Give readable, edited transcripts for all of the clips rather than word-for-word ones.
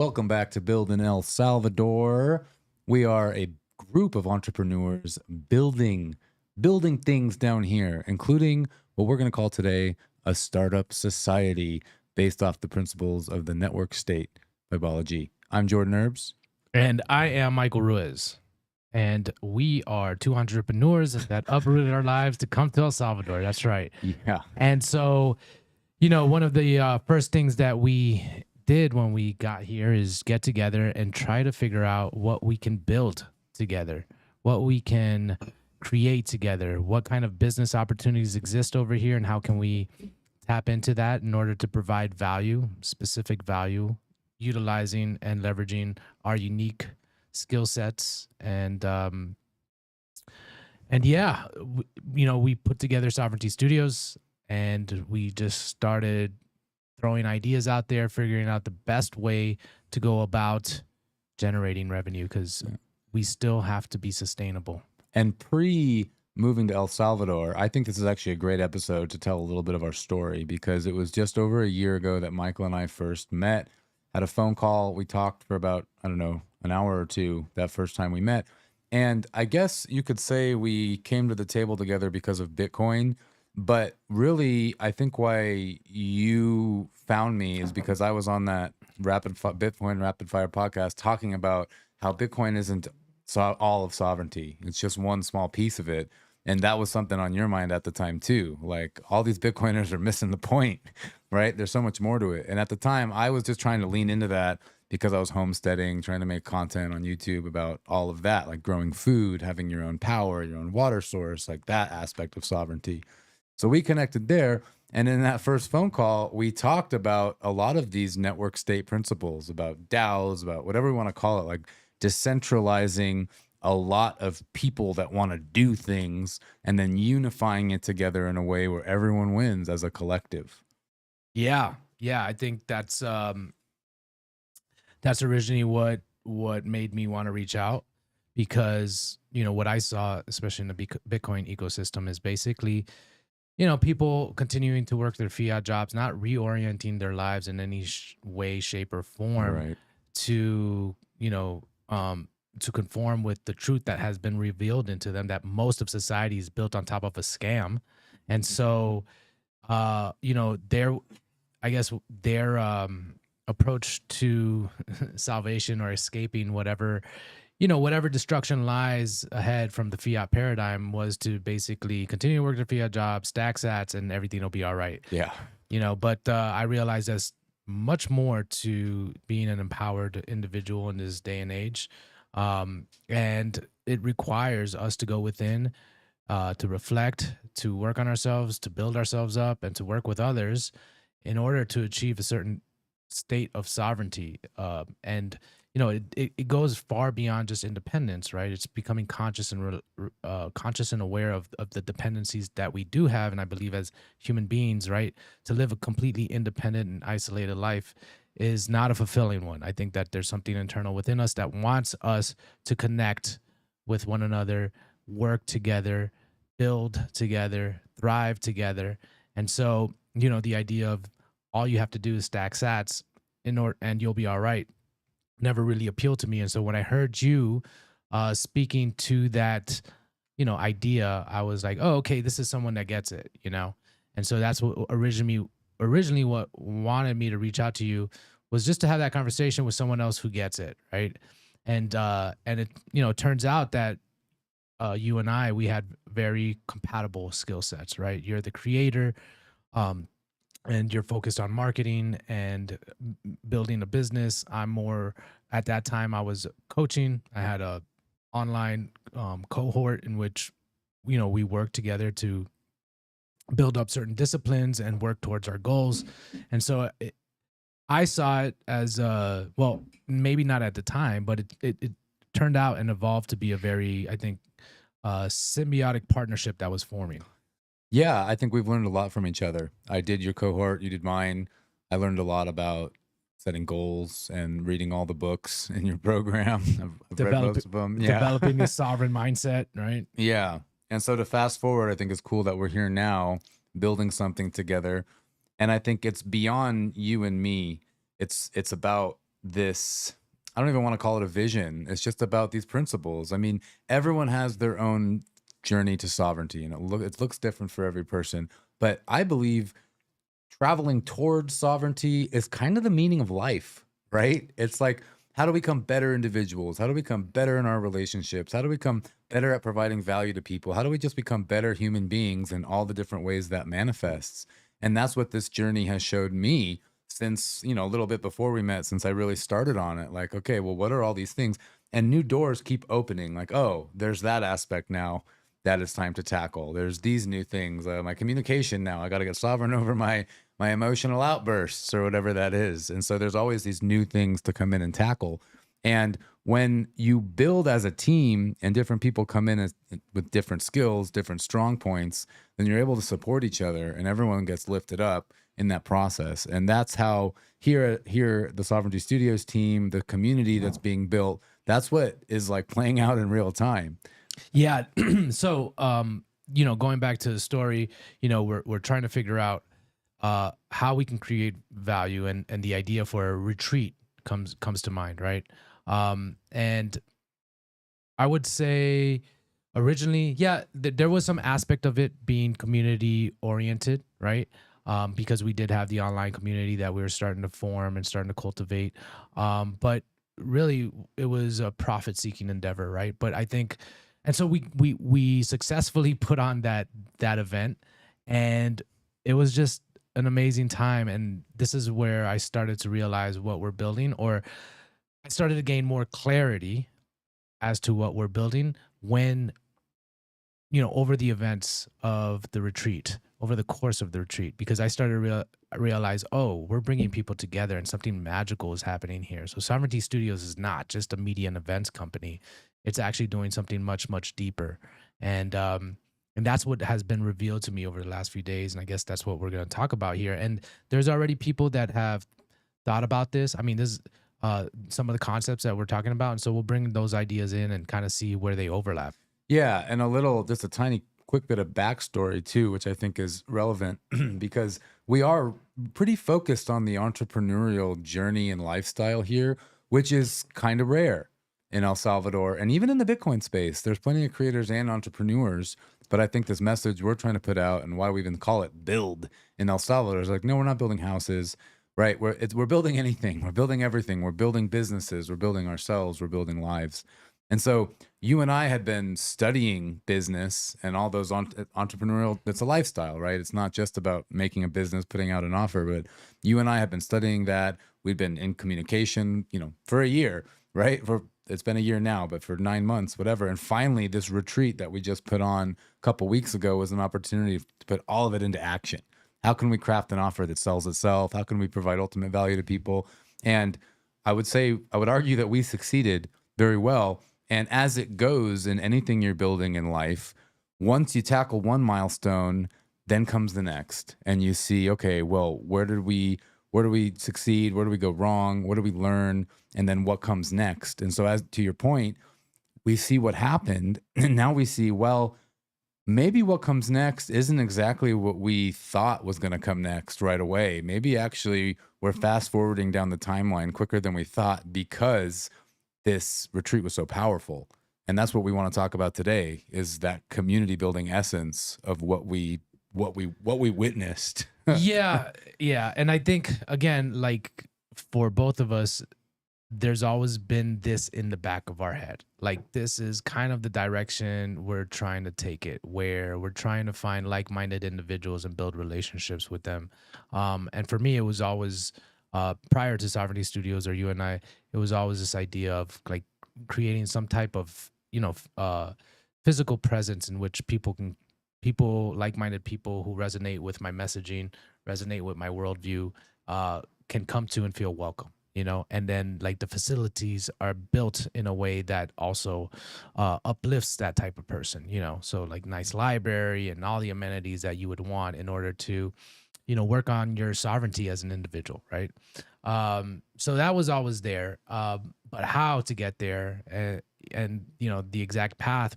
Welcome back to Build in El Salvador. We are a group of entrepreneurs building things down here, including what we're going to call today a startup society based off the principles of the network state by Balaji. I'm Jordan Herbs. And I am Michael Ruiz. And we are two entrepreneurs that uprooted our lives to come to El Salvador. That's right. Yeah. And so, one of the first things that we did when we got here is get together and try to figure out what we can build together, what we can create together, what kind of business opportunities exist over here, and how can we tap into that in order to provide value, specific value, utilizing and leveraging our unique skill sets we put together Sovereignty Studios, and we just started throwing ideas out there, figuring out the best way to go about generating revenue, because we still have to be sustainable. And moving to El Salvador, I think this is actually a great episode to tell a little bit of our story, because it was just over a year ago that Michael and I first met. Had a phone call. We talked for about, an hour or two that first time we met. And I guess you could say we came to the table together because of Bitcoin. But really, I think why you found me is because I was on that Bitcoin Rapid Fire podcast talking about how Bitcoin isn't all of sovereignty. It's just one small piece of it. And that was something on your mind at the time too. Like, all these Bitcoiners are missing the point, right? There's so much more to it. And at the time, I was just trying to lean into that because I was homesteading, trying to make content on YouTube about all of that, like growing food, having your own power, your own water source, like that aspect of sovereignty. So we connected there. And in that first phone call, we talked about a lot of these network state principles, about DAOs, about whatever we want to call it, like decentralizing a lot of people that want to do things and then unifying it together in a way where everyone wins as a collective. Yeah. I think that's originally what made me want to reach out, because, what I saw, especially in the Bitcoin ecosystem, is basically, people continuing to work their fiat jobs, not reorienting their lives in any way, shape, or form Right. to, to conform with the truth that has been revealed into them, that most of society is built on top of a scam. And so, their approach to salvation or escaping whatever destruction lies ahead from the fiat paradigm was to basically continue to work their fiat job, stack sats, and everything will be all right. Yeah. But I realized there's much more to being an empowered individual in this day and age. And it requires us to go within, to reflect, to work on ourselves, to build ourselves up, and to work with others in order to achieve a certain state of sovereignty. It goes far beyond just independence, right? It's becoming conscious and aware of the dependencies that we do have. And I believe as human beings, right, to live a completely independent and isolated life is not a fulfilling one. I think that there's something internal within us that wants us to connect with one another, work together, build together, thrive together. And so, the idea of all you have to do is stack sats and you'll be all right never really appealed to me. And so when I heard you speaking to that, idea, I was like, oh, okay, this is someone that gets it, And so that's what originally what wanted me to reach out to you was just to have that conversation with someone else who gets it, right? And it turns out that you and I, we had very compatible skill sets, right? You're the creator, and you're focused on marketing and building a business. I'm more, at that time I was coaching. I had a online cohort in which, we worked together to build up certain disciplines and work towards our goals. And so I saw it as, well, maybe not at the time, but it turned out and evolved to be a very, I think, symbiotic partnership that was forming. Yeah, I think we've learned a lot from each other. I did your cohort, you did mine. I learned a lot about setting goals and reading all the books in your program. I've read most of them. Yeah. Developing the sovereign mindset, right? Yeah. And so to fast forward, I think it's cool that we're here now building something together. And I think it's beyond you and me. It's about this, I don't even want to call it a vision. It's just about these principles. I mean, everyone has their own journey to sovereignty, and it looks different for every person. But I believe traveling towards sovereignty is kind of the meaning of life, right? It's like, how do we become better individuals? How do we become better in our relationships? How do we become better at providing value to people? How do we just become better human beings in all the different ways that manifests? And that's what this journey has showed me since, a little bit before we met, since I really started on it. Like, okay, well, what are all these things? And new doors keep opening. Like, oh, there's that aspect now that it's time to tackle. There's these new things. My communication now. I got to get sovereign over my emotional outbursts or whatever that is. And so there's always these new things to come in and tackle. And when you build as a team and different people come in with different skills, different strong points, then you're able to support each other and everyone gets lifted up in that process. And that's how here the Sovereignty Studios team, the community that's being built, that's what is like playing out in real time. Yeah. So, going back to the story, we're trying to figure out how we can create value, and the idea for a retreat comes to mind, right? And I would say originally, yeah, there was some aspect of it being community oriented, right? Because we did have the online community that we were starting to form and starting to cultivate. But really, it was a profit seeking endeavor, right? But I think, and so we successfully put on that event, and it was just an amazing time. And this is where I started to realize what we're building, or I started to gain more clarity as to what we're building when, over the events of the retreat, over the course of the retreat, because I started to realize, oh, we're bringing people together and something magical is happening here. So Sovereignty Studios is not just a media and events company. It's actually doing something much, much deeper. And that's what has been revealed to me over the last few days. And I guess that's what we're going to talk about here. And there's already people that have thought about this. I mean, this is some of the concepts that we're talking about. And so we'll bring those ideas in and kind of see where they overlap. Yeah, and just a tiny quick bit of backstory too, which I think is relevant because we are pretty focused on the entrepreneurial journey and lifestyle here, which is kind of rare in El Salvador and even in the Bitcoin space. There's plenty of creators and entrepreneurs, but I think this message we're trying to put out and why we even call it build in El Salvador is like, no, we're not building houses, right? We're building anything, we're building everything, we're building businesses, we're building ourselves, we're building lives. And so you and I had been studying business and all those entrepreneurial, it's a lifestyle, right? It's not just about making a business, putting out an offer, but you and I have been studying that. We've been in communication, for a year, right? It's been a year now, but for 9 months, whatever. And finally, this retreat that we just put on a couple weeks ago was an opportunity to put all of it into action. How can we craft an offer that sells itself? How can we provide ultimate value to people? And I would argue that we succeeded very well. And as it goes in anything you're building in life, once you tackle one milestone, then comes the next. And you see, okay, well, where do we succeed? Where do we go wrong? What do we learn? And then what comes next? And so as to your point, we see what happened. And now we see, well, maybe what comes next isn't exactly what we thought was going to come next right away. Maybe actually we're fast forwarding down the timeline quicker than we thought because this retreat was so powerful. And that's what we want to talk about today is that community building essence of what we witnessed. Yeah, yeah. And I think again, like for both of us, there's always been this in the back of our head. Like this is kind of the direction we're trying to take it, where we're trying to find like-minded individuals and build relationships with them. And for me, it was always prior to Sovereignty Studios or you and I, it was always this idea of like creating some type of, physical presence in which people, like-minded people who resonate with my messaging, resonate with my worldview, can come to and feel welcome. And then like the facilities are built in a way that also uplifts that type of person, so like nice library and all the amenities that you would want in order to work on your sovereignty as an individual, right? So that was always there, but how to get there, and the exact path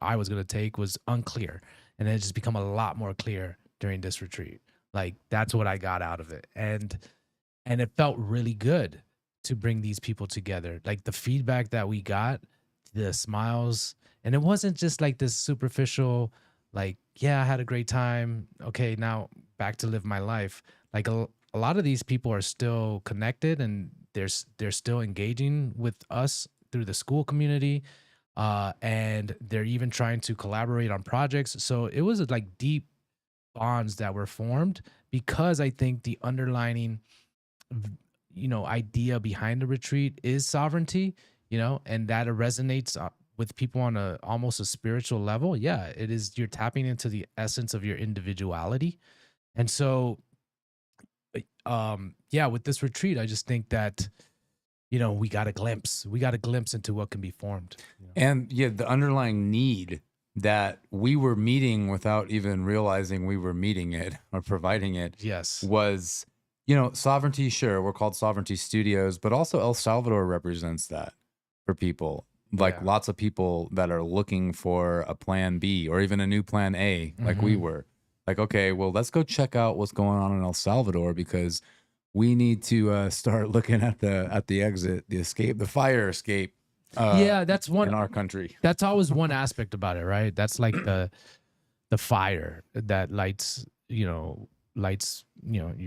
I was gonna take was unclear, and it just become a lot more clear during this retreat. Like that's what I got out of it, and it felt really good to bring these people together. Like the feedback that we got, the smiles, and it wasn't just like this superficial, like, yeah, I had a great time. Okay, now back to live my life. Like a lot of these people are still connected and they're still engaging with us through the school community. And they're even trying to collaborate on projects. So it was like deep bonds that were formed because I think the underlining idea behind the retreat is sovereignty, and that it resonates with people on a almost a spiritual level. Yeah, it is. You're tapping into the essence of your individuality. And so yeah, with this retreat, I just think that we got a glimpse into what can be formed. And yeah, the underlying need that we were meeting without even realizing we were meeting it or providing it Yes. was, sovereignty. Sure, we're called Sovereignty Studios, but also El Salvador represents that for people. Like Yeah. lots of people that are looking for a plan B or even a new plan A, like we Hmm. were. Like, okay, well, let's go check out what's going on in El Salvador because we need to start looking at the exit, the escape, the fire escape uh, Yeah, that's one. in our country. That's always one aspect about it, right? That's like the fire that lights your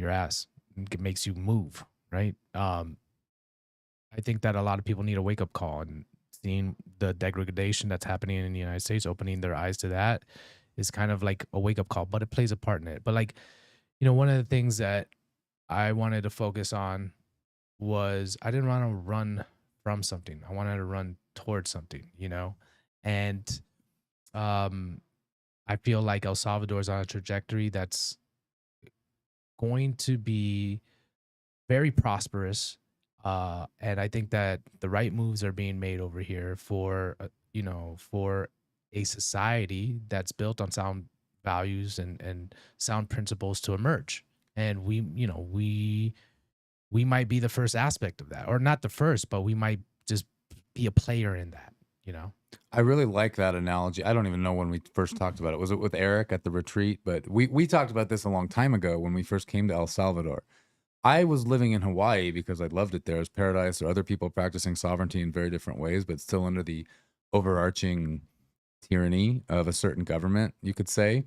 ass and makes you move, right? I think that a lot of people need a wake up call, and seeing the degradation that's happening in the United States, opening their eyes to that is kind of like a wake up call, but it plays a part in it. But like, one of the things that I wanted to focus on was I didn't want to run from something. I wanted to run towards something. And um I feel like El Salvador is on a trajectory that's going to be very prosperous. And I think that the right moves are being made over here for a society that's built on sound values and sound principles to emerge. And we might be the first aspect of that, or not the first, but we might just be a player in that. I really like that analogy. I don't even know when we first talked about it. Was it with Eric at the retreat? But we talked about this a long time ago when we first came to El Salvador. I was living in Hawaii because I loved it there. It was paradise. There are other people practicing sovereignty in very different ways, but still under the overarching tyranny of a certain government, you could say,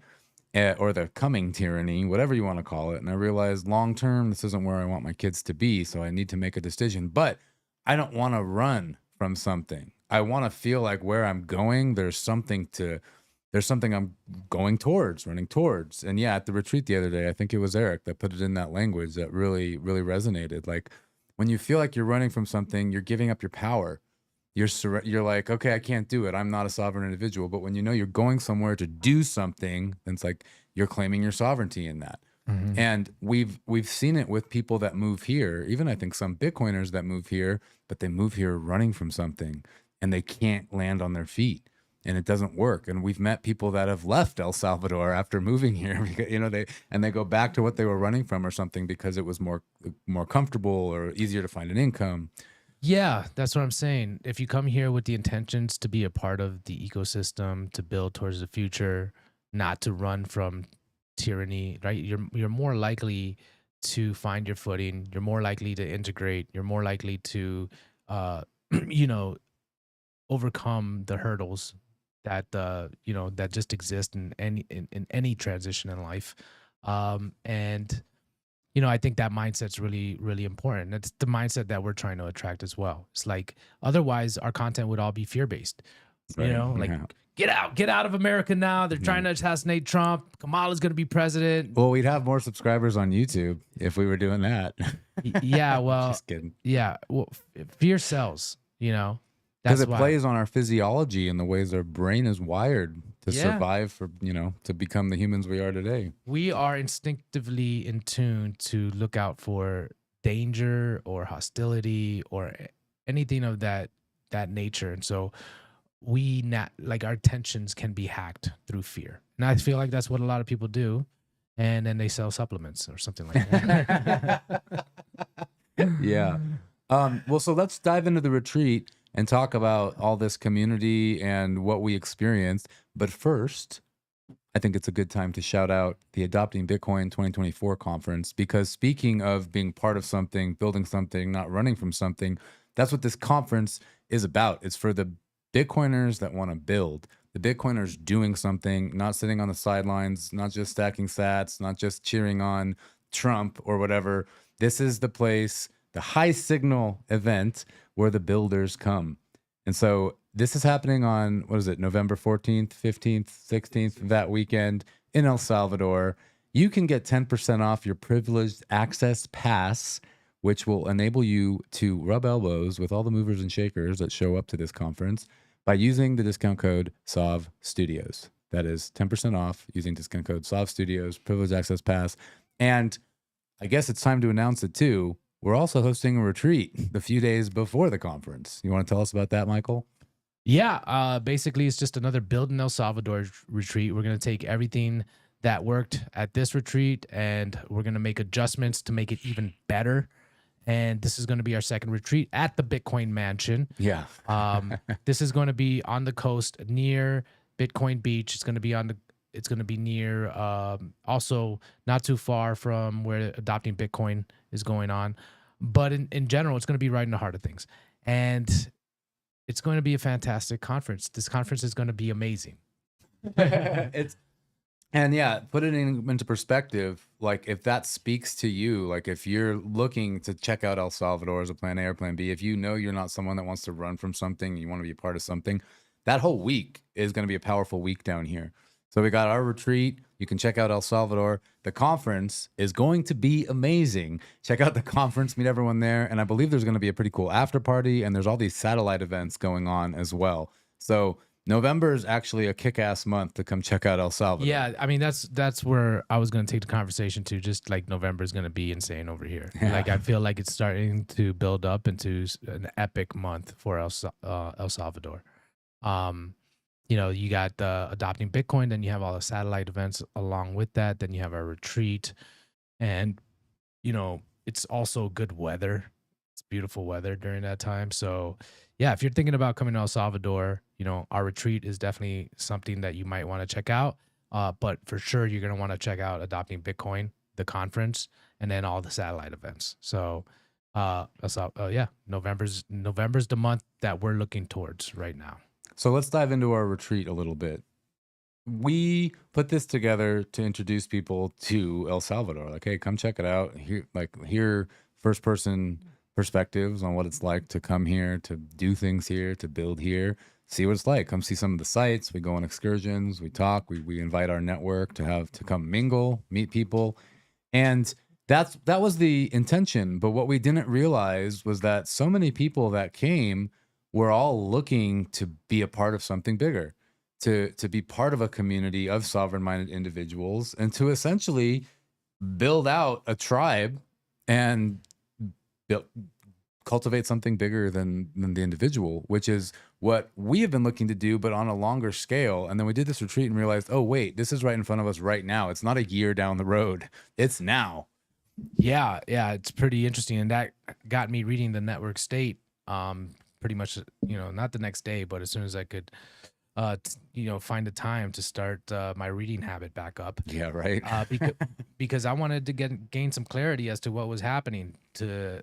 or the coming tyranny, whatever you want to call it. And I realized long term, this isn't where I want my kids to be. So I need to make a decision. But I don't want to run from something. I want to feel like where I'm going, there's something I'm going towards, running towards. And yeah, at the retreat the other day, I think it was Eric that put it in that language that really, really resonated. Like when you feel like you're running from something, you're giving up your power. You're like, okay, I can't do it. I'm not a sovereign individual. But when you know you're going somewhere to do something, then it's like you're claiming your sovereignty in that. Hmm. And we've seen it with people that move here, even I think some Bitcoiners that move here, but they move here running from something and they can't land on their feet and it doesn't work. And we've met people that have left El Salvador after moving here because they go back to what they were running from or something because it was more comfortable or easier to find an income. Yeah, that's what I'm saying. If you come here with the intentions to be a part of the ecosystem, to build towards the future, not to run from tyranny, right? You're more likely to find your footing. You're more likely to integrate. You're more likely to, uh, you know, overcome the hurdles that just exist in any transition in life. And I think that mindset's really, really important. It's the mindset that we're trying to attract as well. It's like otherwise our content would all be fear based. Right. Like Yeah. get out of America now. They're trying to assassinate Trump. Kamala's gonna be president. Well, we'd have more subscribers on YouTube if we were doing that. Yeah, well, Just kidding. yeah. Well, fear sells. Because That's it why. plays on our physiology and the ways our brain is wired to Yeah. survive to become the humans we are today. We are instinctively in tune to look out for danger or hostility or anything of that nature, and so like our tensions can be hacked through fear, and I feel like that's what a lot of people do, and then they sell supplements or something like that. Yeah. Well, so let's dive into the retreat and talk about all this community and what we experienced. But first, I think it's a good time to shout out the Adopting Bitcoin 2024 conference because speaking of being part of something, building something, not running from something, that's what this conference is about. It's for the Bitcoiners that want to build, the Bitcoiners doing something, not sitting on the sidelines, not just stacking sats, not just cheering on Trump or whatever. This is the place, the high signal event where the builders come. And so this is happening on, what is it, November 14th, 15th, 16th, that weekend in El Salvador. You can get 10% off your privileged access pass, which will enable you to rub elbows with all the movers and shakers that show up to this conference by using the discount code SOV Studios. That is 10% off using discount code SOV Studios, privileged access pass. And I guess it's time to announce it too. We're also hosting a retreat the few days before the conference. You want to tell us about that, Michael? Yeah, basically, it's just another Build in El Salvador retreat. We're going to take everything that worked at this retreat and we're going to make adjustments to make it even better. And this is going to be our second retreat at the Bitcoin Mansion. Yeah. This is going to be on the coast near Bitcoin Beach. It's going to be near, also not too far from where Adopting Bitcoin is going on. But in general, it's going to be right in the heart of things. And it's going to be a fantastic conference. This conference is going to be amazing. It's and yeah, put it into perspective. Like if that speaks to you, like if you're looking to check out El Salvador as a plan A or plan B, if you know you're not someone that wants to run from something, you want to be a part of something, that whole week is going to be a powerful week down here. So we got our retreat. You can check out El Salvador. The conference is going to be amazing. Check out the conference, meet everyone there. And I believe there's going to be a pretty cool after party. And there's all these satellite events going on as well. So November is actually a kick-ass month to come check out El Salvador. Yeah, I mean that's where I was going to take the conversation to. Just like November is going to be insane over here. Yeah. Like I feel like it's starting to build up into an epic month for El Salvador. You got Adopting Bitcoin, then you have all the satellite events along with that. Then you have our retreat, and it's also good weather. It's beautiful weather during that time. So yeah, if you're thinking about coming to El Salvador, our retreat is definitely something that you might want to check out. But for sure, you're going to want to check out Adopting Bitcoin, the conference, and then all the satellite events. So yeah, November's the month that we're looking towards right now. So let's dive into our retreat a little bit. We put this together to introduce people to El Salvador. Like, hey, come check it out. Hear first person perspectives on what it's like to come here, to do things here, to build here, see what it's like. Come see some of the sites. We go on excursions, we talk, we invite our network to come mingle, meet people. And that was the intention. But what we didn't realize was that so many people that came were all looking to be a part of something bigger, to be part of a community of sovereign-minded individuals, and to essentially build out a tribe and cultivate something bigger than the individual, which is what we have been looking to do, but on a longer scale. And then we did this retreat and realized, oh, wait, this is right in front of us right now. It's not a year down the road. It's now. Yeah, it's pretty interesting. And that got me reading the Network State pretty much, not the next day, but as soon as I could, find the time to start my reading habit back up. Yeah, right. Because I wanted to gain some clarity as to what was happening, to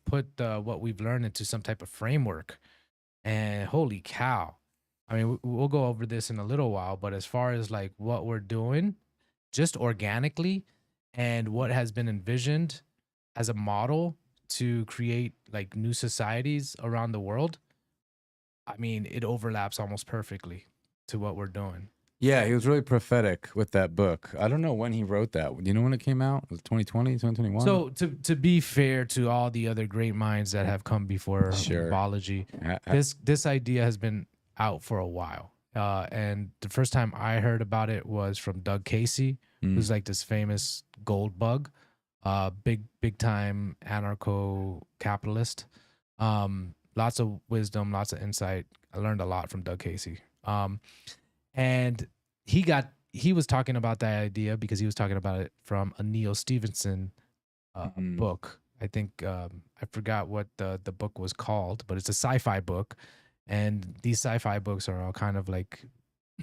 put what we've learned into some type of framework. And holy cow, I mean, we'll go over this in a little while, but as far as like what we're doing, just organically, and what has been envisioned as a model to create like new societies around the world, I mean, it overlaps almost perfectly to what we're doing. Yeah, he was really prophetic with that book. I don't know when he wrote that. Do you know when it came out? Was it 2020, 2021? So to be fair to all the other great minds that have come before Sure. Balaji, this idea has been out for a while. And the first time I heard about it was from Doug Casey, who's like this famous gold bug, big time anarcho capitalist. Lots of wisdom, lots of insight. I learned a lot from Doug Casey. And he was talking about that idea because he was talking about it from a Neil Stevenson book. I think I forgot what the book was called, but it's a sci-fi book. And these sci-fi books are all kind of like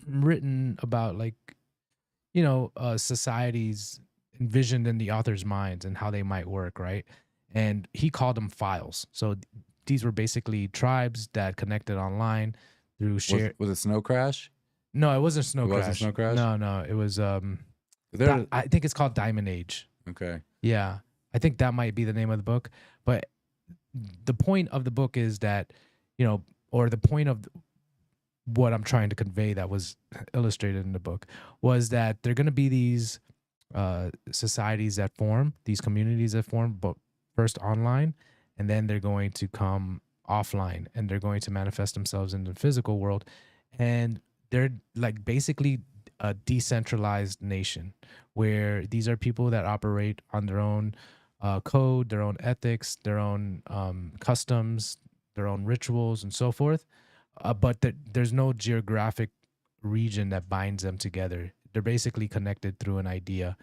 written about like societies envisioned in the author's minds and how they might work, right? And he called them files. So these were basically tribes that connected online through Was shared. was it Snow Crash? No, it wasn't It Snow wasn't Crash. Snow Crash? No, no, it was There. I think it's called Diamond Age. Okay. Yeah, I think that might be the name of the book. But the point of the book is that, or the point of what I'm trying to convey that was illustrated in the book was that there are going to be these societies that form, these communities that form, but first online, and then they're going to come offline and they're going to manifest themselves in the physical world. And they're like basically a decentralized nation where these are people that operate on their own code, their own ethics, their own customs, their own rituals, and so forth. But there's no geographic region that binds them together. They're basically connected through an idea.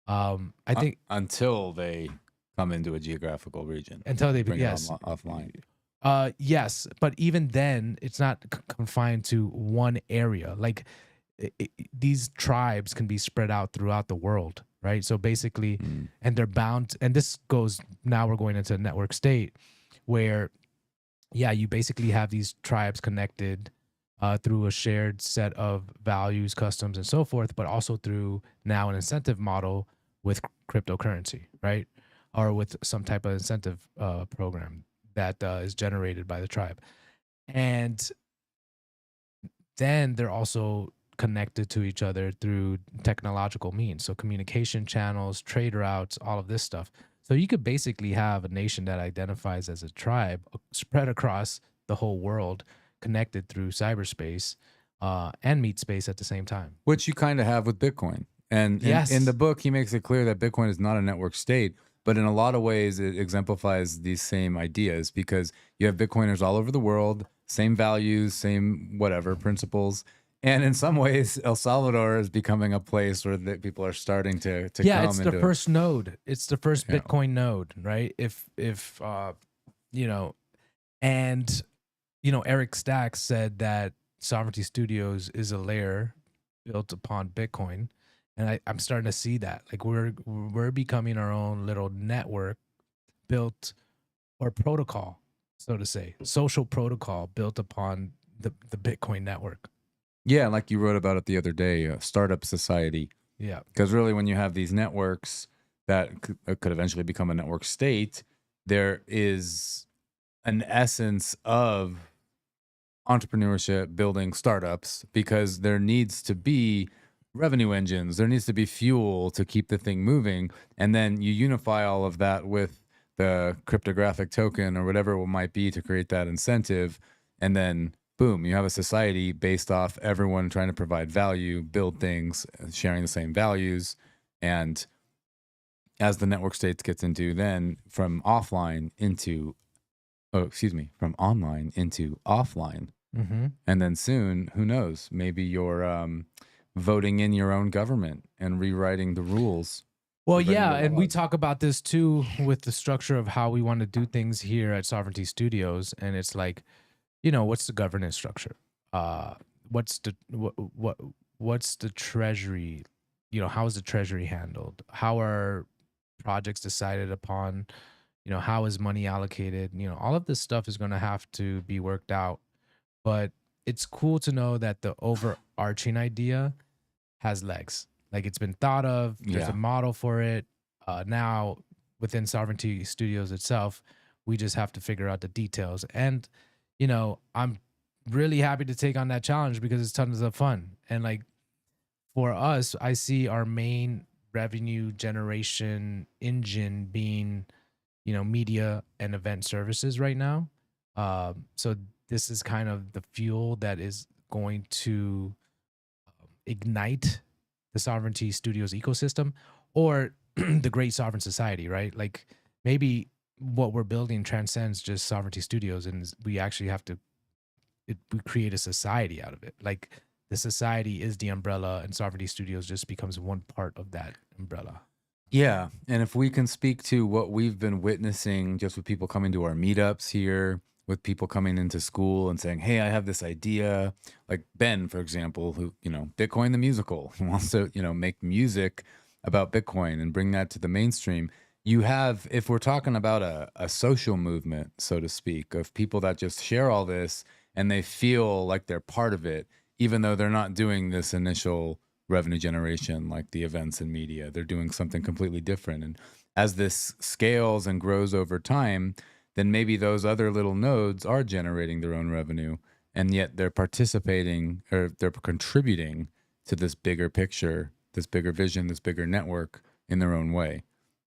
I think Until they come into a geographical region, until they bring yes, it offline. yes, but even then, it's not confined to one area. Like these tribes can be spread out throughout the world, right? So basically, Mm. and they're bound. And this goes now. We're going into a network state where, yeah, you basically have these tribes connected through a shared set of values, customs, and so forth, but also through now an incentive model with cryptocurrency, right? Or with some type of incentive program that is generated by the tribe. And then they're also connected to each other through technological means. So communication channels, trade routes, all of this stuff. So you could basically have a nation that identifies as a tribe spread across the whole world, connected through cyberspace and meat space at the same time. Which you kind of have with Bitcoin. And in the Yes. book, he makes it clear that Bitcoin is not a network state, but in a lot of ways, it exemplifies these same ideas because you have Bitcoiners all over the world, same values, same whatever principles. And in some ways, El Salvador is becoming a place where people are starting to Yeah, come it's the into, first node. It's the first you know, Bitcoin node, right? If you know, and Eric Stacks said that Sovereignty Studios is a layer built upon Bitcoin, and I'm starting to see that. Like we're becoming our own little network built or protocol, so to say, social protocol built upon the Bitcoin network. yeah, like you wrote about it the other day, startup society. Yeah. Because really, when you have these networks that could eventually become a network state, there is an essence of entrepreneurship, building startups, because there needs to be revenue engines, there needs to be fuel to keep the thing moving. And then you unify all of that with the cryptographic token or whatever it might be to create that incentive. And then, boom, you have a society based off everyone trying to provide value, build things, sharing the same values. And as the network states gets into then from offline into, oh, excuse me, from online into offline. Mm-hmm. And then soon, who knows, maybe you're voting in your own government and rewriting the rules. Well, Rewriting yeah, the and we laws. talk about this too with the structure of how we want to do things here at Sovereignty Studios, and it's like, what's the governance structure? What's the what's the treasury? How is the treasury handled? How are projects decided upon? How is money allocated? All of this stuff is going to have to be worked out. But it's cool to know that the overarching idea has legs. Like it's been thought of. There's Yeah. a model for it. Now within Sovereignty Studios itself, we just have to figure out the details. And I'm really happy to take on that challenge because it's tons of fun. And like for us, I see our main revenue generation engine being, media and event services right now. So this is kind of the fuel that is going to ignite the Sovereignty Studios ecosystem or the Great Sovereign Society, right? Like maybe what we're building transcends just Sovereignty Studios, and we actually have to we create a society out of it. Like the society is the umbrella, and Sovereignty Studios just becomes one part of that umbrella. Yeah. And if we can speak to what we've been witnessing just with people coming to our meetups here, with people coming into school and saying, "Hey, I have this idea." Like Ben, for example, who, Bitcoin the musical, who wants to, make music about Bitcoin and bring that to the mainstream. You have, if we're talking about a social movement, so to speak, of people that just share all this and they feel like they're part of it, even though they're not doing this initial revenue generation like the events and media. They're doing something completely different. And as this scales and grows over time, then maybe those other little nodes are generating their own revenue, and yet they're participating or they're contributing to this bigger picture, this bigger vision, this bigger network in their own way.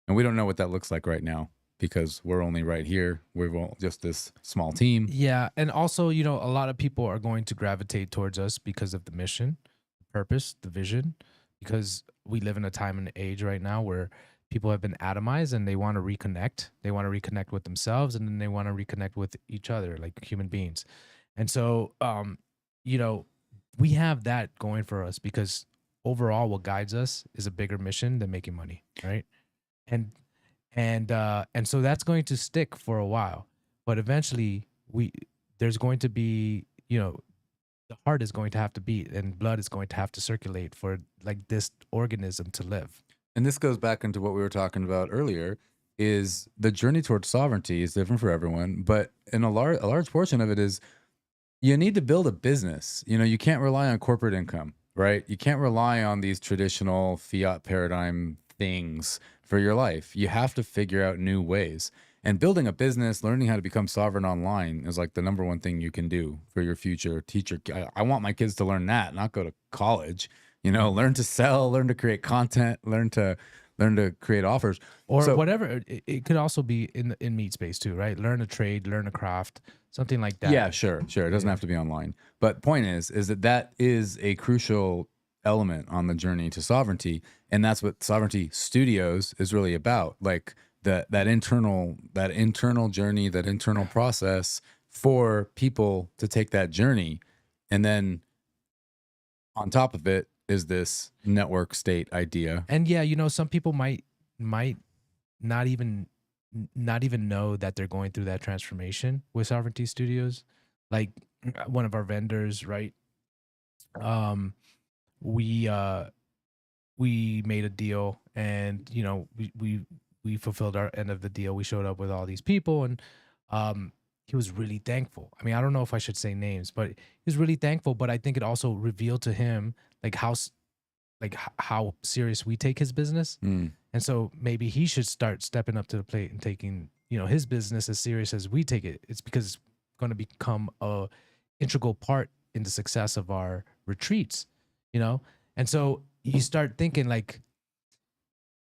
And we don't know what that looks like right now because we're only right here. We're just this small team. Yeah, and also, a lot of people are going to gravitate towards us because of the mission, the purpose, the vision, because we live in a time and age right now where people have been atomized and they want to reconnect. They want to reconnect with themselves, and then they want to reconnect with each other like human beings. And so, you know, we have that going for us because overall what guides us is a bigger mission than making money, right? And and so that's going to stick for a while, but eventually we there's going to be, the heart is going to have to beat and blood is going to have to circulate for like this organism to live. And this goes back into what we were talking about earlier, is the journey towards sovereignty is different for everyone, but in a large portion of it is you need to build a business. You can't rely on corporate income, right? You can't rely on these traditional fiat paradigm things for your life. You have to figure out new ways. And building a business, learning how to become sovereign online is like the number one thing you can do for your future teacher. I want my kids to learn that, not go to college. Learn to sell, learn to create content, learn to create offers. Or So whatever. It could also be in meat space too, right? Learn a trade, learn a craft, something like that. yeah, sure. It doesn't Yeah. have to be online. But point is that is a crucial element on the journey to sovereignty, and that's what Sovereignty Studios is really about. Like that internal journey, that internal process for people to take that journey, and then on top of it is this network state idea. And yeah, some people might not even not even know that they're going through that transformation with Sovereignty Studios. Like one of our vendors, right? Um, we we made a deal, and we fulfilled our end of the deal. We showed up with all these people, and he was really thankful. I mean, I don't know if I should say names, but he was really thankful. But I think it also revealed to him like how serious we take his business. Mm. And so maybe he should start stepping up to the plate and taking, his business as serious as we take it. It's because it's going to become a integral part in the success of our retreats, you know? And so you start thinking like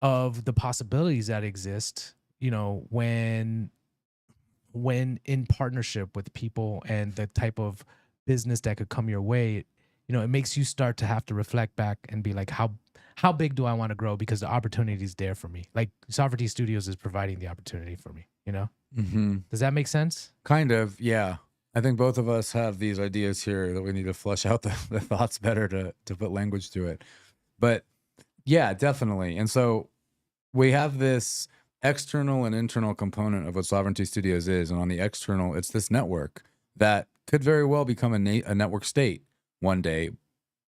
of the possibilities that exist, when in partnership with people and the type of business that could come your way. It makes you start to have to reflect back and be like, how big do I want to grow? Because the opportunity is there for me. Like Sovereignty Studios is providing the opportunity for me. Mm-hmm. Does that make sense? Kind of, yeah. I think both of us have these ideas here that we need to flesh out the thoughts better to put language to it. But yeah, definitely. And so we have this external and internal component of what Sovereignty Studios is. And on the external, it's this network that could very well become a network state one day.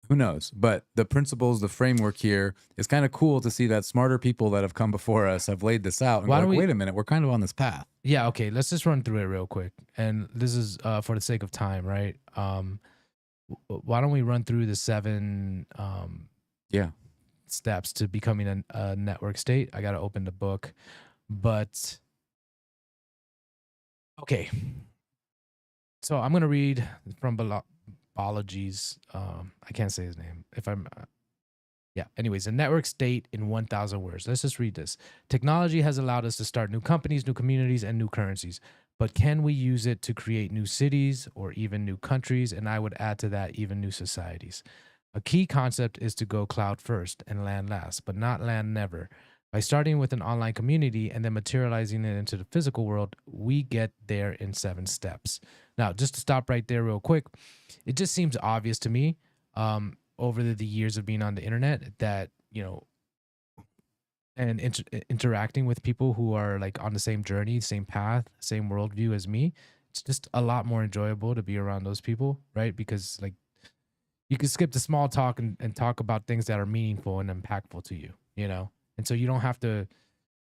Who knows? But the principles, the framework here is kind of cool to see that smarter people that have come before us have laid this out and Why go don't like, we? wait a minute, we're kind of on this path. Yeah, okay. Let's just run through it real quick. And this is for the sake of time, right? Why don't we run through the 7 Yeah. steps to becoming a network state? I got to open the book, but okay. So I'm gonna read from Balaji's. I can't say his name. If I'm, yeah. Anyways, a network state in 1,000 words. Let's just read this. Technology has allowed us to start new companies, new communities, and new currencies. But can we use it to create new cities or even new countries? And I would add to that even new societies. A key concept is to go cloud first and land last, but not land never. By starting with an online community and then materializing it into the physical world, we get there in 7 steps. Now, just to stop right there real quick, it just seems obvious to me over the years of being on the internet that, and interacting with people who are like on the same journey, same path, same worldview as me, it's just a lot more enjoyable to be around those people, right? Because like you can skip the small talk and talk about things that are meaningful and impactful to you, you know? And so you don't have to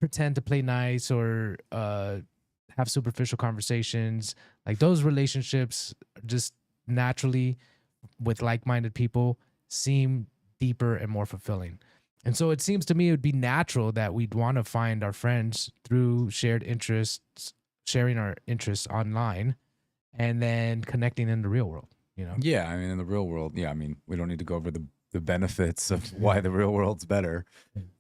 pretend to play nice or have superficial conversations. Like those relationships just naturally with like-minded people seem deeper and more fulfilling. And so it seems to me it would be natural that we'd want to find our friends through shared interests, sharing our interests online, and then connecting in the real world, you know? Yeah, I mean, in the real world, yeah, I mean, we don't need to go over the benefits of why the real world's better.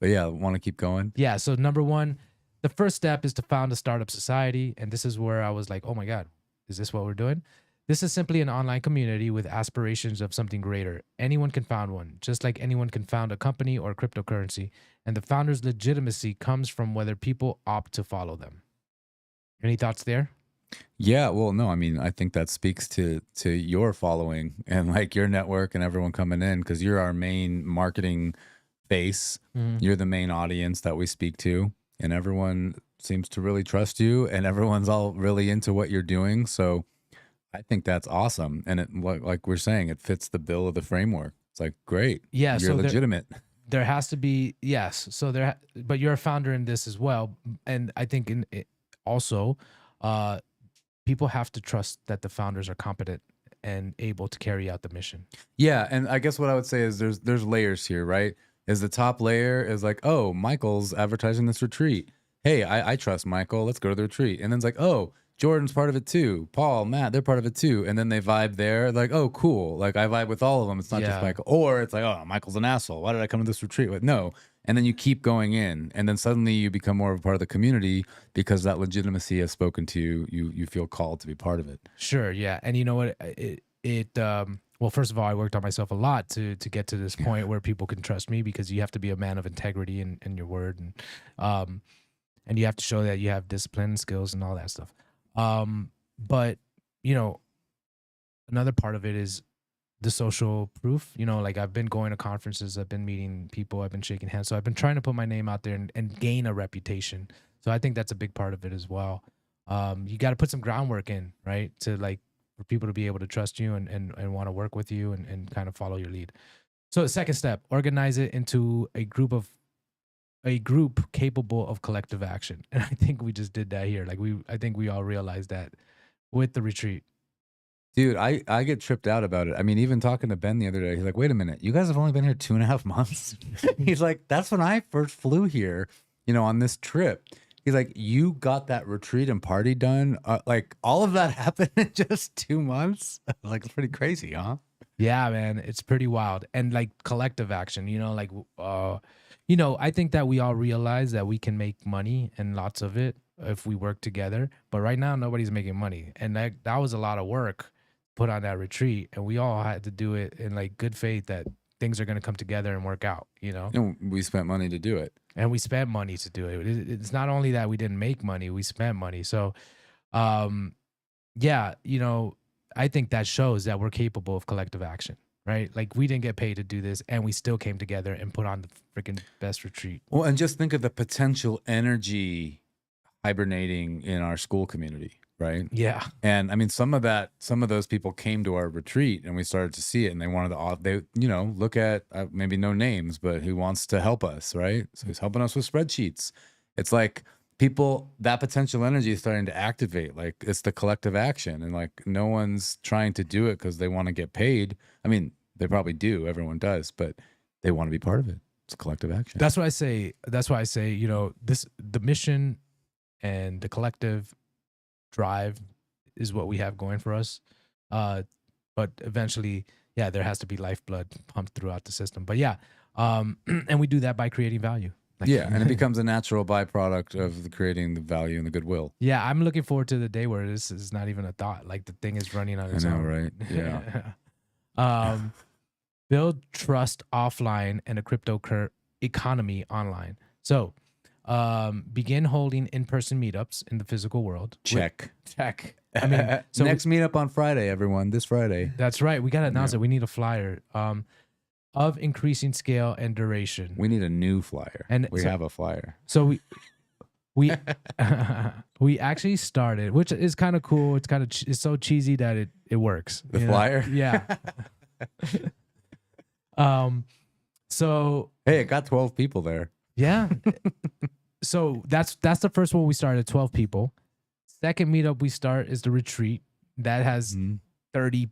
But yeah, want to keep going? Yeah. So number one, the first step is to found a startup society. And this is where I was like, oh my God, is this what we're doing? This is simply an online community with aspirations of something greater. Anyone can found one, just like anyone can found a company or cryptocurrency. And the founder's legitimacy comes from whether people opt to follow them. Any thoughts there? Yeah, well, no, I mean, I think that speaks to your following and like your network and everyone coming in because you're our main marketing face. Mhm. You're the main audience that we speak to, and everyone seems to really trust you, and everyone's all really into what you're doing. So I think that's awesome, and it like we're saying, it fits the bill of the framework. It's like great, Yeah. you're So legitimate. there has to be, yes. So but you're a founder in this as well. And I think in it also, uh, people have to trust that the founders are competent and able to carry out the mission. Yeah, and I guess what I would say is there's layers here, right? Is the top layer is like, oh, Michael's advertising this retreat. Hey, I trust Michael. Let's go to the retreat. And then it's like, oh, Jordan's part of it too. Paul, Matt, they're part of it too. And then they vibe there, like, oh, cool. Like I vibe with all of them. It's not just Yeah. Michael. Or it's like, oh, Michael's an asshole. Why did I come to this retreat? Like, no. And then you keep going in, and then suddenly you become more of a part of the community because that legitimacy has spoken to you. You feel called to be part of it. Sure. Yeah. And you know what? Well, first of all, I worked on myself a lot to get to this point where people can trust me because you have to be a man of integrity in your word and you have to show that you have discipline and skills and all that stuff. But you know, another part of it is the social proof. You know, like I've been going to conferences, I've been meeting people, I've been shaking hands. So I've been trying to put my name out there and gain a reputation. So I think that's a big part of it as well. You got to put some groundwork in, right? To like for people to be able to trust you and want to work with you and kind of follow your lead. So the second step, organize it into a group capable of collective action. And I think we just did that here. Like I think we all realized that with the retreat. Dude, I get tripped out about it. I mean, even talking to Ben the other day, he's like, wait a minute, you guys have only been here 2.5 months? He's like, that's when I first flew here, on this trip. He's like, you got that retreat and party done? Like, all of that happened in just 2 months? Like, it's pretty crazy, huh? Yeah, man, it's pretty wild. And like collective action, I think that we all realize that we can make money and lots of it if we work together. But right now, nobody's making money. And that was a lot of work put on that retreat. And we all had to do it in like good faith that things are going to come together and work out, And we spent money to do it. And we spent money to do it. It's not only that we didn't make money, we spent money. So, yeah, I think that shows that we're capable of collective action, right? Like we didn't get paid to do this and we still came together and put on the freaking best retreat. Well, and just think of the potential energy hibernating in our school community, right? Yeah. And I mean, some of those people came to our retreat and we started to see it and they wanted to, look at maybe no names, but who wants to help us, right? So he's helping us with spreadsheets. It's like people, that potential energy is starting to activate. Like it's the collective action and like no one's trying to do it because they want to get paid. I mean, they probably do. Everyone does, but they want to be part of it. It's collective action. That's why I say, the mission and the collective drive is what we have going for us. But eventually, yeah, there has to be lifeblood pumped throughout the system. But yeah, and we do that by creating value. Yeah, and it becomes a natural byproduct of creating the value and the goodwill. Yeah, I'm looking forward to the day where this is not even a thought. Like the thing is running on its I know, own. right? Yeah. Build trust offline and a crypto economy online. So, begin holding in-person meetups in the physical world. Check. I mean, so next meetup on Friday, everyone. This Friday. That's right. We got to announce it. We need a flyer. Of increasing scale and duration. We need a new flyer. And we have a flyer. So we we actually started, which is kind of cool. It's kind of it's so cheesy that it works. The you know? flyer? Yeah. Um. So Hey, it got 12 people there. yeah. So that's the first one we started, 12 people. Second meetup we start is the retreat that has 30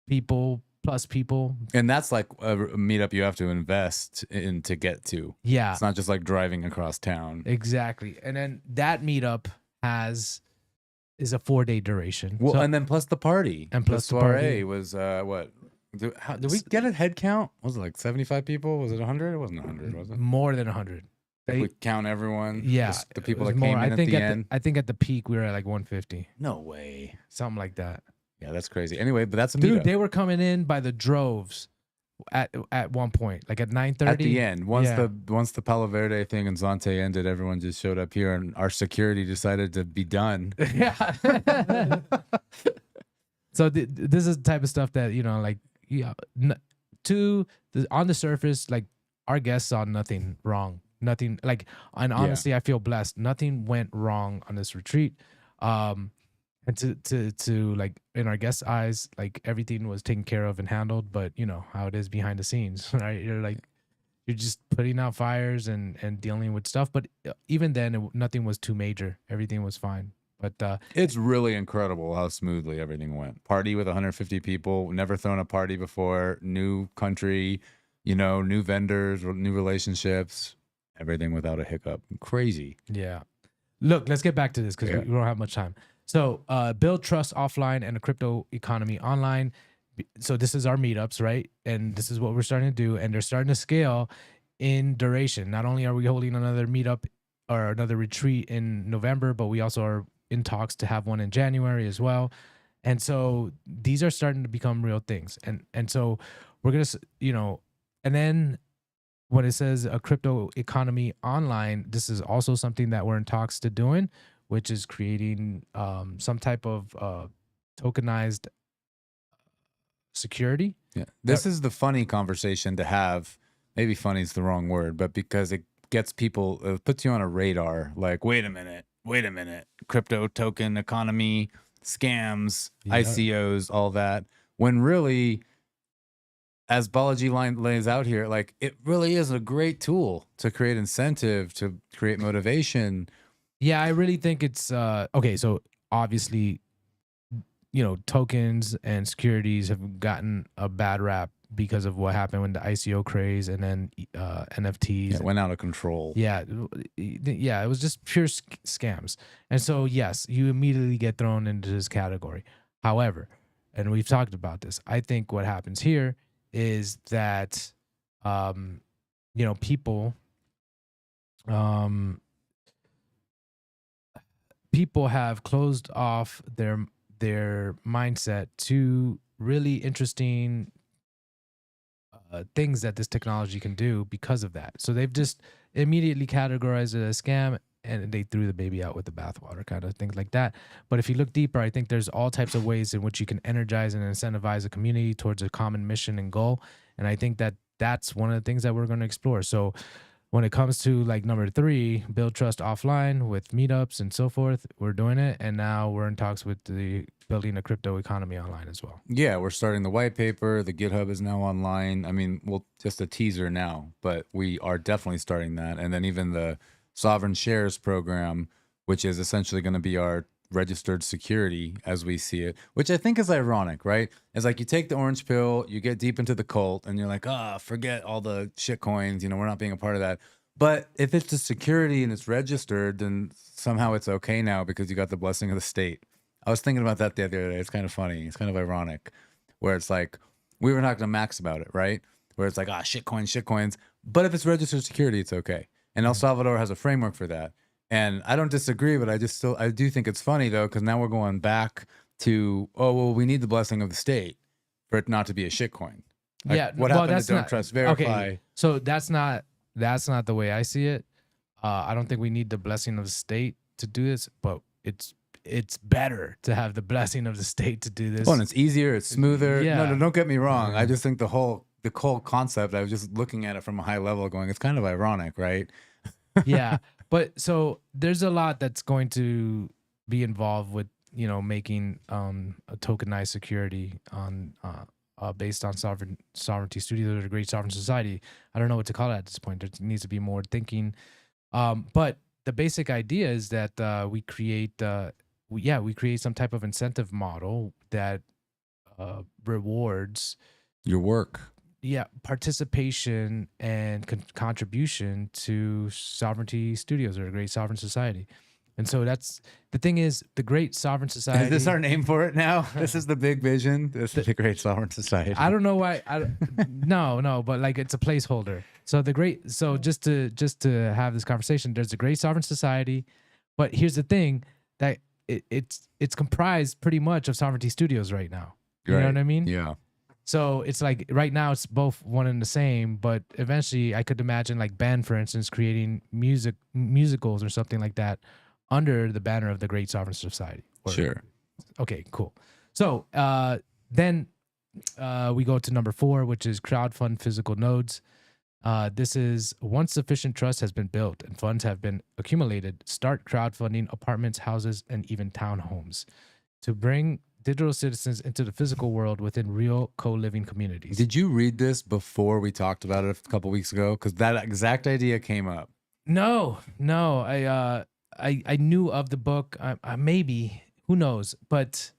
people plus people. And that's like a meetup you have to invest in to get to. Yeah, It's not just like driving across town. exactly. And then that meetup is a 4-day duration. Well, So- and then plus the party. And plus the soiree party. was what? Did we get a head count? Was it like 75 people? Was it 100? It wasn't 100, was it? more than 100. If we count everyone. Yeah, just the it people was that came more. in I at think the end. I think at the peak we were at like 150, No way. something like that. Yeah, that's crazy. Anyway, but that's a Dude, meetup. they were coming in by the droves at one point, like at 9:30. At the end, once Yeah. the Palo Verde thing and Zante ended, everyone just showed up here, and our security decided to be done. Yeah. So this is the type of stuff that, you know, like, yeah, on the surface, like, our guests saw nothing wrong, nothing like, and honestly, I feel blessed. Nothing went wrong on this retreat. And to like, in our guests' eyes, like, everything was taken care of and handled, but you know how it is behind the scenes, right? You're just putting out fires and dealing with stuff. But even then, nothing was too major. Everything was fine. But It's really incredible how smoothly everything went. Party with 150 people, never thrown a party before, new country, you know, new vendors, new relationships, everything without a hiccup. Crazy. yeah, look, let's get back to this because we don't have much time. So build trust offline and a crypto economy online. So this is our meetups, right? And this is what we're starting to do, and they're starting to scale in duration. Not only are we holding another meetup or another retreat in November, but we also are in talks to have one in January as well. And so these are starting to become real things. And so we're going to, you know, and then when it says a crypto economy online, this is also something that we're in talks to doing, which is creating some type of tokenized security. Yeah. This is the funny conversation to have. Maybe funny is the wrong word, but because it gets people, it puts you on a radar. Like, wait a minute. Crypto token economy, scams, ICOs, all that. When really, as Balaji lays out here, like, it really is a great tool to create incentive, to create motivation. Yeah, I really think it's okay. So obviously, you know, tokens and securities have gotten a bad rap because of what happened when the ICO craze and then NFTs. It went out of control. Yeah, it was just pure scams. And so, yes, you immediately get thrown into this category. However, and we've talked about this, I think what happens here is that, you know, people have closed off their mindset to really interesting things that this technology can do because of that. So they've just immediately categorized it as scam, and they threw the baby out with the bathwater, kind of things like that. But if you look deeper, I think there's all types of ways in which you can energize and incentivize a community towards a common mission and goal. And I think that that's one of the things that we're going to explore. So when it comes to like number 3, build trust offline with meetups and so forth, we're doing it. And now we're in talks with the building a crypto economy online as well. Yeah, we're starting the white paper. The GitHub is now online. I mean, well, just a teaser now, but we are definitely starting that. And then even the sovereign shares program, which is essentially going to be our registered security as we see it, which I think is ironic, right? It's like you take the orange pill, you get deep into the cult, and you're like, forget all the shit coins. You know, we're not being a part of that. But if it's a security and it's registered, then somehow it's okay now because you got the blessing of the state. I was thinking about that the other day. It's kind of funny. It's kind of ironic where it's like, we were talking to Max about it, right? Where it's like, shit coins. But if it's registered security, it's okay. And El Salvador has a framework for that. And I don't disagree, but I do think it's funny though, because now we're going back to, we need the blessing of the state for it not to be a shitcoin. Like, Yeah, what happened to don't trust, verify? Okay, so that's not the way I see it. I don't think we need the blessing of the state to do this, but it's better to have the blessing of the state to do this. Well, and it's easier, it's smoother. Yeah. No, don't get me wrong. I just think the whole concept, I was just looking at it from a high level going, it's kind of ironic, right? Yeah. But so there's a lot that's going to be involved with making a tokenized security on based on sovereignty studios or the Great Sovereign Society. I don't know what to call it at this point. There needs to be more thinking. But the basic idea is that we create some type of incentive model that rewards Your work. participation and contribution to sovereignty studios or a Great Sovereign Society. And so that's the thing is the Great Sovereign Society. Is this our name for it now? This is the big vision. This is the Great Sovereign Society. I don't know why. No, but like it's a placeholder. So just to have this conversation, there's a Great Sovereign Society, but here's the thing that it's comprised pretty much of sovereignty studios right now. You know what I mean? Yeah. So it's like right now it's both one and the same, but eventually I could imagine like Ben, for instance, creating musicals or something like that under the banner of the Great Sovereign Society. Sure. Okay, cool. So then we go to number 4, which is crowdfund physical nodes. This is once sufficient trust has been built and funds have been accumulated, start crowdfunding apartments, houses, and even townhomes to bring digital citizens into the physical world within real co-living communities. Did you read this before we talked about it a couple weeks ago? Because that exact idea came up. No. I knew of the book. Maybe, who knows? But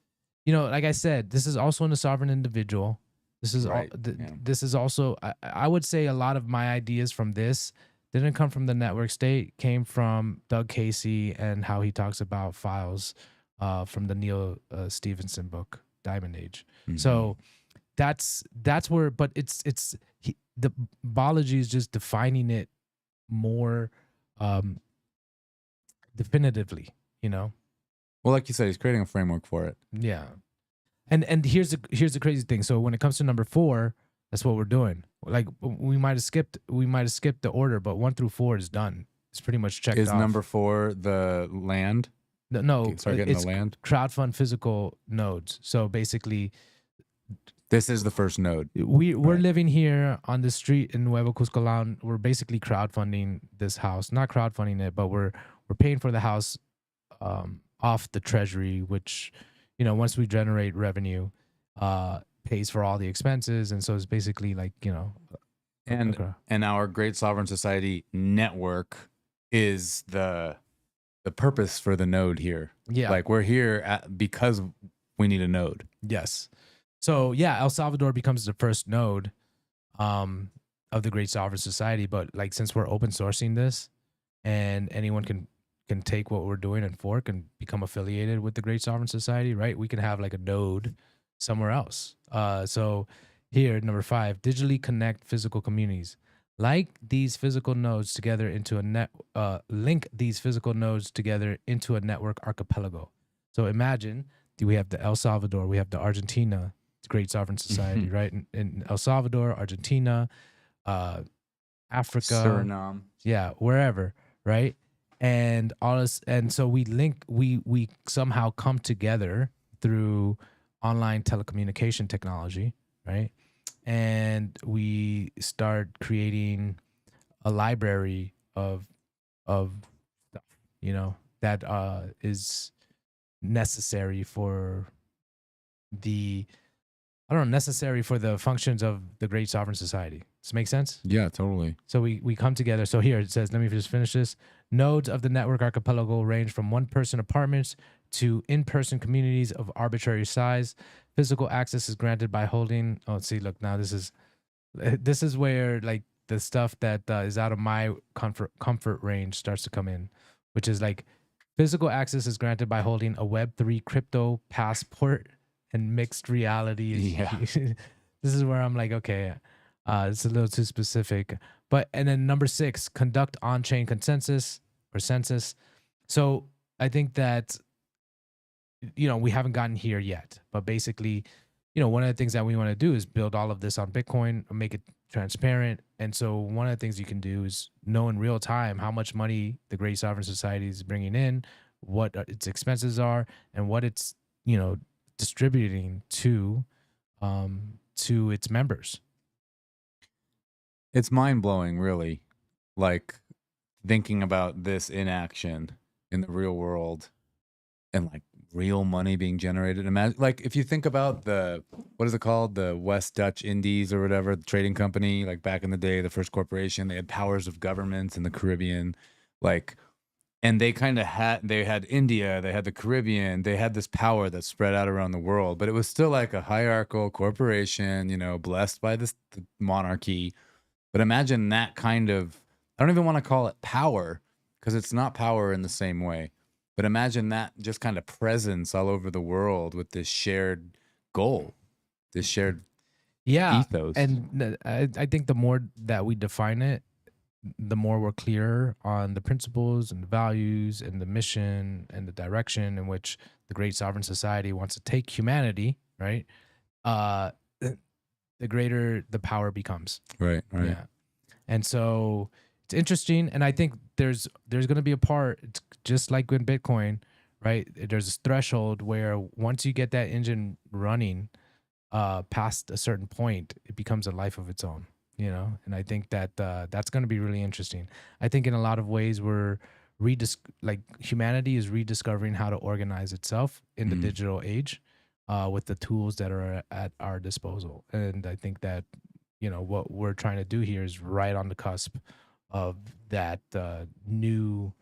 like I said, this is also in a sovereign individual. This is Right, this is also. I would say a lot of my ideas from this didn't come from the network state. Came from Doug Casey and how he talks about files from the Neil Stevenson book, Diamond Age. So that's where. But the Balaji is just defining it more definitively. Well, like you said, he's creating a framework for it. Yeah. And here's the crazy thing. So when it comes to number 4, that's what we're doing. Like we might have skipped the order, but 1 through 4 is done. It's pretty much checked Is off. number 4 the land? No, Start getting it's the land. crowdfund physical nodes. So basically, this is the first node. we're Right. living here on the street in Nuevo Cuscalan. We're basically crowdfunding this house. Not crowdfunding it, but we're paying for the house off the treasury, which once we generate revenue, pays for all the expenses, and so it's basically like And our Great Sovereign Society network is the purpose for the node here. yeah, Like we're here because we need a node. yes. So yeah, El Salvador becomes the first node of the Great Sovereign Society. But like since we're open sourcing this, and anyone can take what we're doing and fork and become affiliated with the Great Sovereign Society, right? We can have like a node somewhere else. So here, number 5, digitally connect physical communities. Link these physical nodes together into a network archipelago. So imagine we have the El Salvador, we have the Argentina Great Sovereign Society, right? In El Salvador, Argentina, Africa, Suriname. yeah, wherever, right? And all this, and so we somehow come together through online telecommunication technology, right? And we start creating a library of stuff, that is necessary for the functions of the Great Sovereign Society. Does this make sense? Yeah, totally. So we come together. So here it says, let me just finish this. Nodes of the network archipelago range from one-person apartments to in-person communities of arbitrary size. Physical access is granted by holding. Oh, see, look, now this is where like the stuff that is out of my comfort range starts to come in, which is like physical access is granted by holding a Web3 crypto passport and mixed reality. Yeah. This is where I'm like, okay, it's a little too specific. But and then number 6, conduct on-chain consensus or census. So I think that we haven't gotten here yet, but basically, one of the things that we want to do is build all of this on Bitcoin, make it transparent. And so one of the things you can do is know in real time how much money the Great Sovereign Society is bringing in, what its expenses are, and what it's distributing to its members. It's mind blowing, really. Like thinking about this in action in the real world and like real money being generated. Imagine, like, if you think about the, what is it called? The West Dutch Indies or whatever, the trading company, like back in the day, the first corporation, they had powers of governments in the Caribbean. Like, and they had India, they had the Caribbean, they had this power that spread out around the world, but it was still like a hierarchical corporation, blessed by this the monarchy. But imagine that kind of, I don't even want to call it power because it's not power in the same way. But imagine that just kind of presence all over the world with this shared goal, this shared Yeah, ethos. and I think the more that we define it, the more we're clear on the principles and the values and the mission and the direction in which the great sovereign society wants to take humanity, right? Uh, the greater the power becomes. Right, right. Yeah. And so it's interesting, and I think there's going to be a part, it's just like in Bitcoin, right? There's this threshold where once you get that engine running, past a certain point, it becomes a life of its own, And I think that that's going to be really interesting. I think in a lot of ways we're like humanity is rediscovering how to organize itself in the Mhm. digital age, with the tools that are at our disposal, and I think that what we're trying to do here is right on the cusp of that new,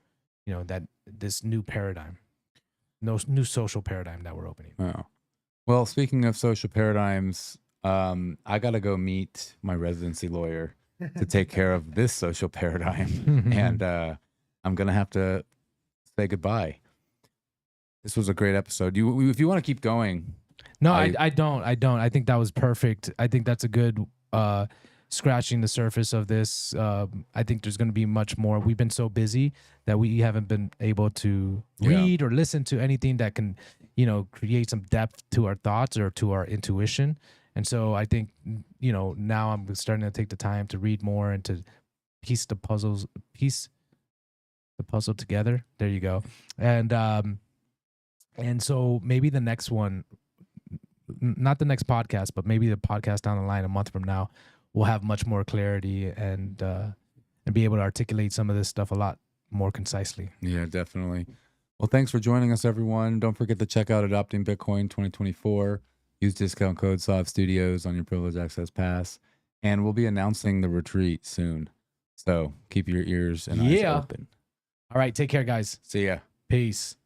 that this new paradigm, no new social paradigm that we're opening. Oh. Well, speaking of social paradigms, I got to go meet my residency lawyer to take care of this social paradigm. And I'm going to have to say goodbye. This was a great episode. If you want to keep going. No, I don't. I think that was perfect. I think that's a good scratching the surface of this. I think there's going to be much more. We've been so busy that we haven't been able to read or listen to anything that can, create some depth to our thoughts or to our intuition. And so I think, now I'm starting to take the time to read more and to piece the puzzle together. There you go. And so maybe the next one, not the next podcast, but maybe the podcast down the line a month from now, we'll have much more clarity and be able to articulate some of this stuff a lot more concisely. Yeah, definitely. Well, thanks for joining us, everyone. Don't forget to check out Adopting Bitcoin 2024. Use discount code SOV Studios on your Privilege Access Pass. And we'll be announcing the retreat soon. So keep your ears and eyes open. All right. Take care, guys. See ya. Peace.